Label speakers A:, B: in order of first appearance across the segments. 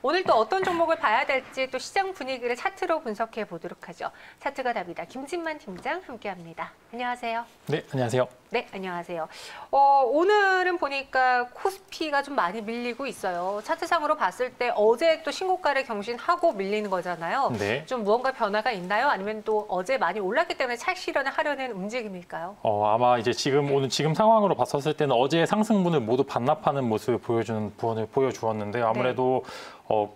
A: 오늘 또 어떤 종목을 봐야 될지 또 시장 분위기를 차트로 분석해 보도록 하죠. 차트가 답이다. 김진만 팀장 함께합니다. 안녕하세요.
B: 네, 안녕하세요.
A: 네, 안녕하세요. 오늘은 보니까 코스피가 좀 많이 밀리고 있어요. 차트상으로 봤을 때 어제 또 신고가를 경신하고 밀리는 거잖아요.
B: 네.
A: 좀 무언가 변화가 있나요? 아니면 또 어제 많이 올랐기 때문에 차익 실현을 하려는 움직임일까요?
B: 아마 이제 오늘 지금 상황으로 봤었을 때는 어제의 상승분을 모두 반납하는 모습을 보여주었는데요. 아무래도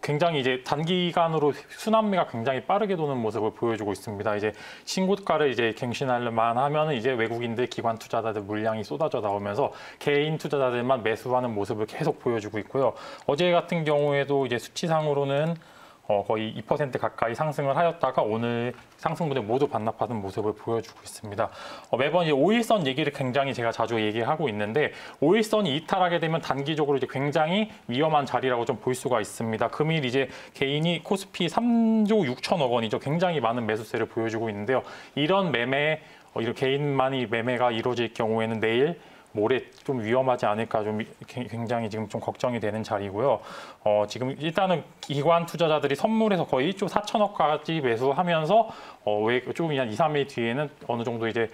B: 굉장히 이제 단기간으로 순환매가 굉장히 빠르게 도는 모습을 보여주고 있습니다. 이제 신고가를 이제 갱신하려만 하면은 이제 외국인들, 기관 투자자들 물량이 쏟아져 나오면서 개인 투자자들만 매수하는 모습을 계속 보여주고 있고요. 어제 같은 경우에도 이제 수치상으로는 거의 2% 가까이 상승을 하였다가 오늘 상승분을 모두 반납하는 모습을 보여주고 있습니다. 매번 이제 5일선 얘기를 굉장히 제가 자주 얘기하고 있는데 5일선이 이탈하게 되면 단기적으로 이제 굉장히 위험한 자리라고 좀 볼 수가 있습니다. 금일 이제 개인이 코스피 3조 6천억 원이죠. 굉장히 많은 매수세를 보여주고 있는데요. 이런 이런 개인만이 매매가 이루어질 경우에는 내일 모레 좀 위험하지 않을까 좀 굉장히 지금 좀 걱정이 되는 자리고요. 지금 일단은 기관 투자자들이 선물에서 거의 좀 4천억까지 매수하면서 좀 한 2, 3일 뒤에는 어느 정도 이제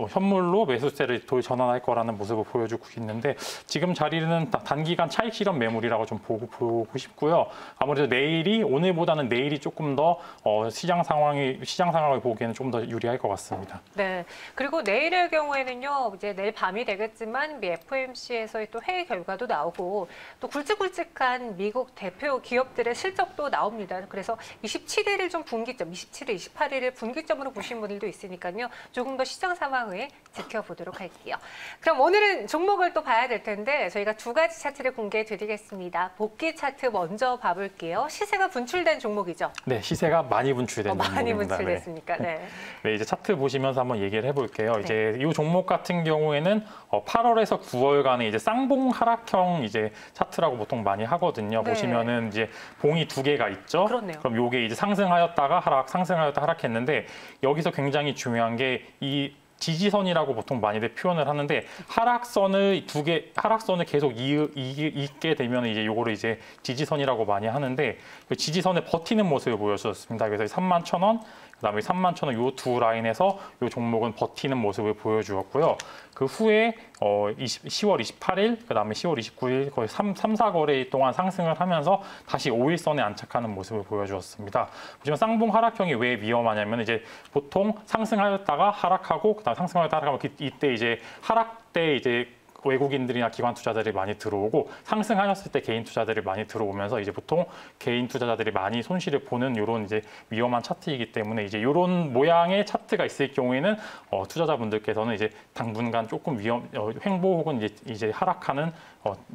B: 현물로 매수세를 전환할 거라는 모습을 보여주고 있는데 지금 자리는 단기간 차익 실현 매물이라고 좀 보고 싶고요. 아무래도 오늘보다는 내일이 조금 더 시장 상황을 보기에는 좀 더 유리할 것 같습니다.
A: 네. 그리고 내일의 경우에는요, 이제 내일 밤이 되겠지만 FOMC에서의 또 회의 결과도 나오고 또 굵직굵직한 미국 대표 기업들의 실적도 나옵니다. 그래서 27일을 좀 분기점, 27일, 28일을 분기점으로 보신 분들도 있으니까요. 조금 더 시장 상황을 지켜보도록 할게요. 그럼 오늘은 종목을 또 봐야 될 텐데 저희가 두 가지 차트를 공개해 드리겠습니다. 복귀 차트 먼저 봐볼게요. 시세가 분출된 종목이죠?
B: 네, 시세가 많이 분출된 종목입니다.
A: 많이 분출됐습니까? 네.
B: 네, 이제 차트 보시면서 한번 얘기를 해볼게요. 네. 이제 이 종목 같은 경우에는 8월에서 9월간의 이제 쌍봉 하락형 이제 차트라고 보통 많이 하거든요. 네. 보시면은 이제 봉이 두 개가 있죠.
A: 그렇네요.
B: 그럼 요게 이제 상승하였다가 하락했는데 여기서 굉장히 중요한 게 이 지지선이라고 보통 많이들 표현을 하는데 하락선을 계속 잇게 되면 이제 요거를 이제 지지선이라고 많이 하는데 그 지지선에 버티는 모습을 보여주었습니다. 그래서 31,000원, 그다음에 31,000원 요 두 라인에서 요 종목은 버티는 모습을 보여주었고요. 그 후에 10월 28일, 그다음에 10월 29일 거의 3, 4거래 동안 상승을 하면서 다시 5일선에 안착하는 모습을 보여주었습니다. 보시면 쌍봉 하락형이 왜 위험하냐면 이제 보통 상승하였다가 하락하고 그다음 상승하였다가 하락하고 이때 이제 하락 때 이제 외국인들이나 기관 투자자들이 많이 들어오고 상승하였을 때 개인 투자들이 많이 들어오면서 이제 보통 개인 투자자들이 많이 손실을 보는 이런 이제 위험한 차트이기 때문에 이제 이런 모양의 차트가 있을 경우에는 투자자분들께서는 이제 당분간 조금 횡보 혹은 이제 하락하는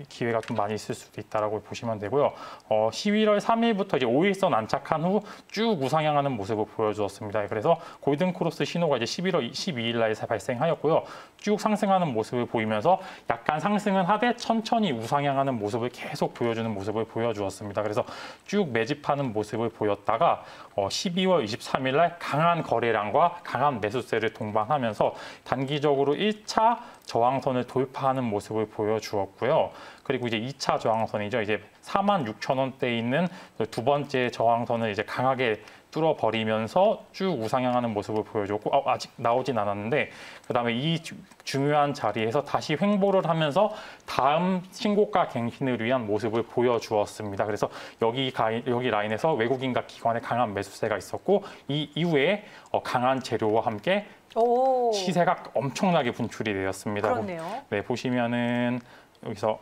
B: 기회가 좀 많이 있을 수도 있다라고 보시면 되고요. 11월 3일부터 이제 5일선 안착한 후 쭉 우상향하는 모습을 보여주었습니다. 그래서 골든 크로스 신호가 이제 11월 12일 날 발생하였고요. 쭉 상승하는 모습을 보이면서 약간 상승은 하되 천천히 우상향하는 모습을 계속 보여주는 모습을 보여주었습니다. 그래서 쭉 매집하는 모습을 보였다가 12월 23일 날 강한 거래량과 강한 매수세를 동반하면서 단기적으로 1차 저항선을 돌파하는 모습을 보여주었고요. 그리고 이제 2차 저항선이죠. 이제 46,000원대에 있는 두 번째 저항선을 이제 강하게 뚫어버리면서 쭉 우상향하는 모습을 보여줬고 아직 나오진 않았는데 그다음에 이 중요한 자리에서 다시 횡보를 하면서 다음 신고가 갱신을 위한 모습을 보여주었습니다. 그래서 여기 라인에서 외국인과 기관의 강한 매수세가 있었고 이 이후에 강한 재료와 함께 시세가 엄청나게 분출이 되었습니다.
A: 그렇네요.
B: 네, 보시면은 여기서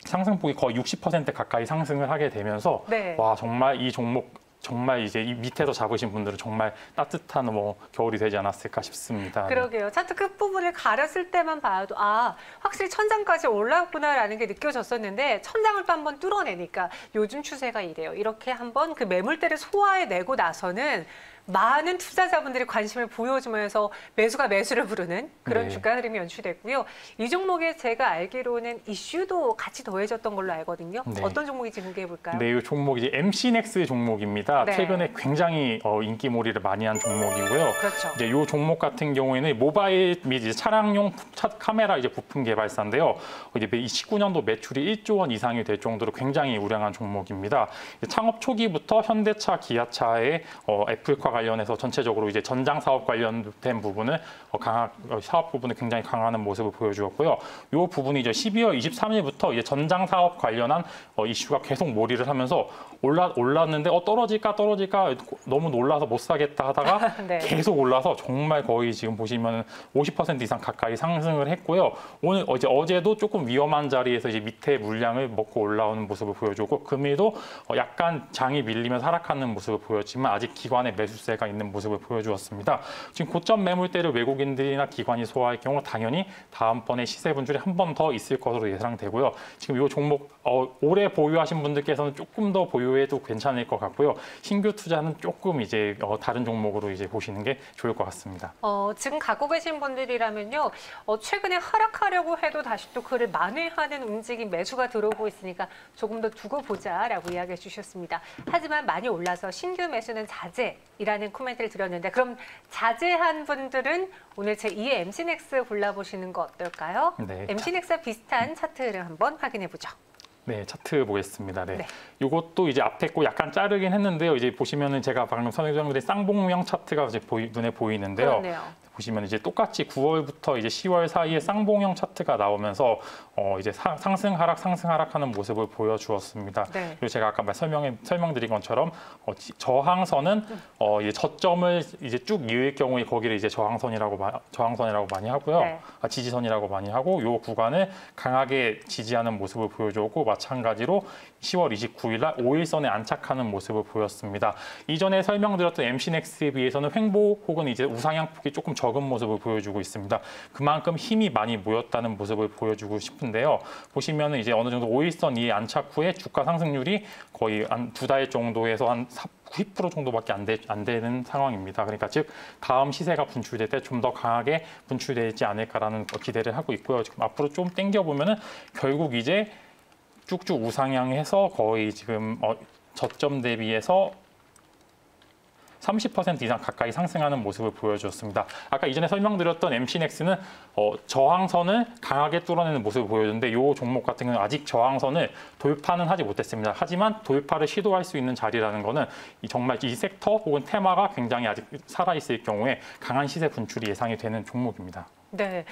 B: 상승폭이 거의 60% 가까이 상승을 하게 되면서
A: 네.
B: 와 정말 이 종목 정말 이제 이 밑에서 잡으신 분들은 정말 따뜻한 겨울이 되지 않았을까 싶습니다.
A: 그러게요. 차트 끝부분을 가렸을 때만 봐도 확실히 천장까지 올라왔구나라는 게 느껴졌었는데 천장을 또 한번 뚫어내니까 요즘 추세가 이래요. 이렇게 한번 그 매물대를 소화해내고 나서는 많은 투자자분들이 관심을 보여주면서 매수가 매수를 부르는 그런
B: 네.
A: 주가 흐름이 연출됐고요. 이 종목에 제가 알기로는 이슈도 같이 더해졌던 걸로 알거든요.
B: 네.
A: 어떤 종목인지 공개해 볼까요?
B: 네, 이 종목이 이제 MC넥스 종목입니다.
A: 네.
B: 최근에 굉장히 인기몰이를 많이 한 종목이고요.
A: 그렇죠.
B: 이제 이 종목 같은 경우에는 모바일 및 이제 차량용 카메라 이제 부품 개발사인데요. 이제 19년도 매출이 1조 원 이상이 될 정도로 굉장히 우량한 종목입니다. 창업 초기부터 현대차, 기아차의 애플과 관련해서 전체적으로 이제 전장 사업 관련된 부분을 사업 부분을 굉장히 강화하는 모습을 보여주었고요. 이 부분이 이제 12월 23일부터 이제 전장 사업 관련한 이슈가 계속 몰이를 하면서 올랐는데 떨어질까 너무 놀라서 못 사겠다 하다가
A: 네.
B: 계속 올라서 정말 거의 지금 보시면 50% 이상 가까이 상승을 했고요. 어제도 조금 위험한 자리에서 이제 밑에 물량을 먹고 올라오는 모습을 보여주고 금일도 약간 장이 밀리면서 하락하는 모습을 보였지만 아직 기관의 매수세가 있는 모습을 보여주었습니다. 지금 고점 매물대를 외국인들이나 기관이 소화할 경우 당연히 다음번에 시세 분출이 한 번 더 있을 것으로 예상되고요. 지금 이 종목 오래 보유하신 분들께서는 조금 더 보유해도 괜찮을 것 같고요. 신규 투자는 조금 이제 다른 종목으로 이제 보시는 게 좋을 것 같습니다.
A: 지금 갖고 계신 분들이라면요, 최근에 하락하려고 해도 다시 또 그를 만회하는 움직임 매수가 들어오고 있으니까 조금 더 두고 보자라고 이야기해 주셨습니다. 하지만 많이 올라서 신규 매수는 자제이라는 코멘트를 드렸는데 그럼 자제한 분들은 오늘 제2의 MC넥스 골라보시는 거 어떨까요?
B: 네.
A: MC넥스와 비슷한 차트를 한번 확인해 보죠.
B: 네, 차트 보겠습니다. 네.
A: 네.
B: 이것도 이제 앞에 거 약간 자르긴 했는데요. 이제 보시면은 제가 방금 설명드린 쌍봉형 차트가 이제 눈에 보이는데요.
A: 그렇네요.
B: 보시면 이제 똑같이 9월부터 이제 10월 사이에 쌍봉형 차트가 나오면서 이제 상승 하락하는 모습을 보여주었습니다.
A: 네.
B: 그리고 제가 아까 설명드린 것처럼 저항선은 이제 저점을 이제 쭉 이을 경우에 거기를 이제 저항선이라고 많이 하고요.
A: 네.
B: 지지선이라고 많이 하고 이 구간을 강하게 지지하는 모습을 보여주었고 마찬가지로 10월 29일 날 5일선에 안착하는 모습을 보였습니다. 이전에 설명드렸던 MC넥스에 비해서는 횡보 혹은 이제 우상향폭이 조금 적은 모습을 보여주고 있습니다. 그만큼 힘이 많이 모였다는 모습을 보여주고 싶은데요. 보시면은 이제 어느 정도 5일선 이에 안착 후에 주가 상승률이 거의 한 2달 정도에서 한 90% 정도밖에 안 되는 상황입니다. 그러니까 즉 다음 시세가 분출될 때 좀 더 강하게 분출되지 않을까라는 기대를 하고 있고요. 지금 앞으로 좀 당겨 보면은 결국 이제 쭉쭉 우상향해서 거의 지금 저점 대비해서 30% 이상 가까이 상승하는 모습을 보여주었습니다. 아까 이전에 설명드렸던 MC넥스는 저항선을 강하게 뚫어내는 모습을 보여줬는데 이 종목 같은 경우는 아직 저항선을 돌파는 하지 못했습니다. 하지만 돌파를 시도할 수 있는 자리라는 거는 정말 이 섹터 혹은 테마가 굉장히 아직 살아있을 경우에 강한 시세 분출이 예상이 되는 종목입니다.
A: 네,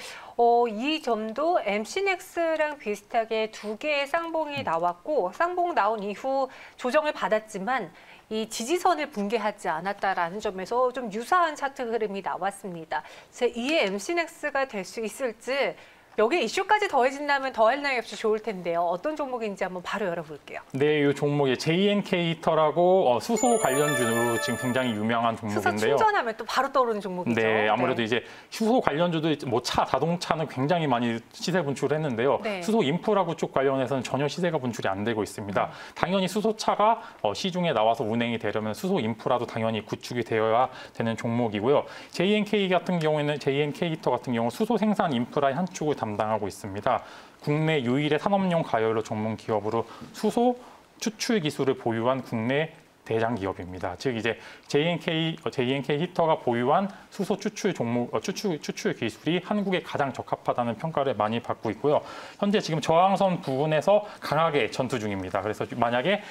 A: 이 점도 MC넥스랑 비슷하게 두 개의 쌍봉이 나왔고 쌍봉 나온 이후 조정을 받았지만 이 지지선을 붕괴하지 않았다라는 점에서 좀 유사한 차트 흐름이 나왔습니다. 제2의 MC넥스가 될 수 있을지 여기에 이슈까지 더해진다면 더할 나위 없이 좋을 텐데요. 어떤 종목인지 한번 바로 열어볼게요.
B: 네, 이 종목이 JNK터라고 수소 관련주로 지금 굉장히 유명한
A: 수소
B: 종목인데요.
A: 충전하면 또 바로 떠오르는 종목이죠.
B: 네, 아무래도 이제 수소 관련주도 뭐 자동차는 굉장히 많이 시세 분출을 했는데요.
A: 네.
B: 수소 인프라 구축 관련해서는 전혀 시세가 분출이 안 되고 있습니다. 당연히 수소차가 시중에 나와서 운행이 되려면 수소 인프라도 당연히 구축이 되어야 되는 종목이고요. JNK터 같은 경우 수소 생산 인프라의 한 축을 담당하고 있습니다. 국내 유일의 산업용 가열로 전문 기업으로 수소 추출 기술을 보유한 국내 대장 기업입니다. 즉 이제 JNK 히터가 보유한 수소 추출 추출 기술이 한국에 가장 적합하다는 평가를 많이 받고 있고요. 현재 지금 저항선 부분에서 강하게 전투 중입니다. 그래서 만약에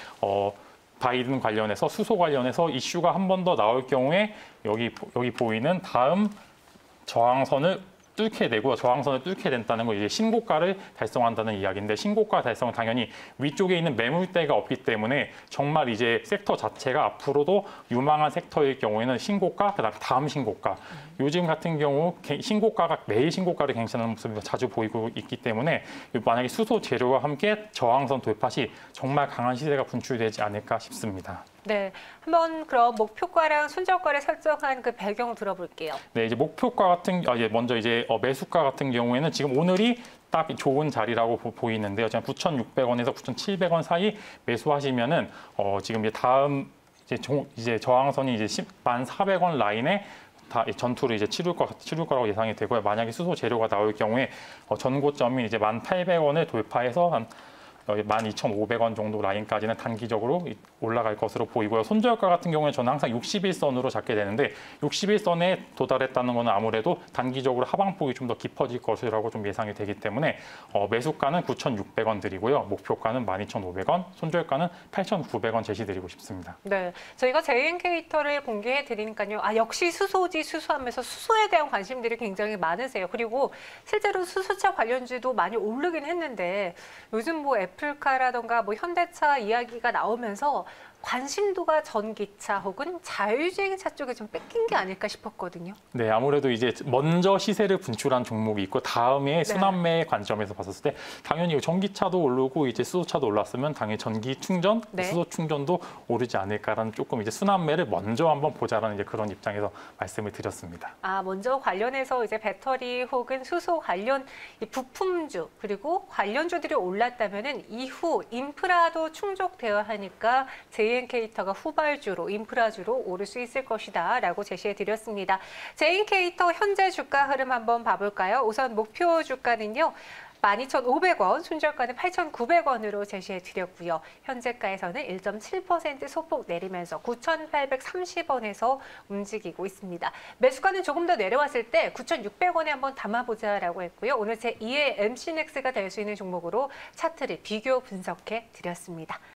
B: 바이든 관련해서 수소 관련해서 이슈가 한 번 더 나올 경우에 여기 보이는 다음 저항선을 뚫게 되고 저항선을 뚫게 된다는 거 이제 신고가를 달성한다는 이야기인데 신고가 달성은 당연히 위쪽에 있는 매물대가 없기 때문에 정말 이제 섹터 자체가 앞으로도 유망한 섹터일 경우에는 신고가 그다음 다음 신고가 요즘 같은 경우 신고가가 매일 신고가를 갱신하는 모습이 자주 보이고 있기 때문에 만약에 수소 재료와 함께 저항선 돌파 시 정말 강한 시세가 분출되지 않을까 싶습니다.
A: 네, 한번 그럼 목표가랑 손절가를 설정한 그 배경 들어볼게요.
B: 네, 이제 목표가 같은 먼저 이제 매수가 같은 경우에는 지금 오늘이 딱 좋은 자리라고 보이는데요. 지금 9,600원에서 9,700원 사이 매수하시면은 지금 이제 다음 이제 저항선이 이제 10,400원 라인에 다 전투를 이제 치룰 거라고 예상이 되고요. 만약에 수소 재료가 나올 경우에 전고점이 이제 1,800원을 돌파해서 한 12,500원 정도 라인까지는 단기적으로 올라갈 것으로 보이고요. 손절가 같은 경우에 저는 항상 61선으로 잡게 되는데 61선에 도달했다는 것은 아무래도 단기적으로 하방폭이 좀 더 깊어질 것이라고 좀 예상이 되기 때문에 매수가는 9,600원 드리고요. 목표가는 12,500원, 손절가는 8,900원 제시드리고 싶습니다.
A: 네, 저희가 JN케이터를 공개해 드리니까요. 역시 수소지 수소하면서 수소에 대한 관심들이 굉장히 많으세요. 그리고 실제로 수소차 관련주도 많이 오르긴 했는데 요즘 뭐 애플카라던가 뭐 현대차 이야기가 나오면서 관심도가 전기차 혹은 자율주행차 쪽에 좀 뺏긴 게 아닐까 싶었거든요.
B: 네, 아무래도 이제 먼저 시세를 분출한 종목이 있고 다음에 순환매 관점에서 봤었을 때 당연히 전기차도 오르고 이제 수소차도 올랐으면 당연히 전기 충전, 수소 충전도 오르지 않을까라는 조금 이제 순환매를 먼저 한번 보자라는 이제 그런 입장에서 말씀을 드렸습니다.
A: 먼저 관련해서 이제 배터리 혹은 수소 관련 이 부품주 그리고 관련주들이 올랐다면은 이후 인프라도 충족되어야 하니까 JN케이터가 후발주로 인프라주로 오를 수 있을 것이다라고 제시해 드렸습니다. JN케이터 현재 주가 흐름 한번 봐볼까요? 우선 목표 주가는요. 12,500원, 손절가는 8,900원으로 제시해 드렸고요. 현재가에서는 1.7% 소폭 내리면서 9,830원에서 움직이고 있습니다. 매수가는 조금 더 내려왔을 때 9,600원에 한번 담아보자라고 했고요. 오늘 제2의 MC넥스가 될 수 있는 종목으로 차트를 비교 분석해 드렸습니다.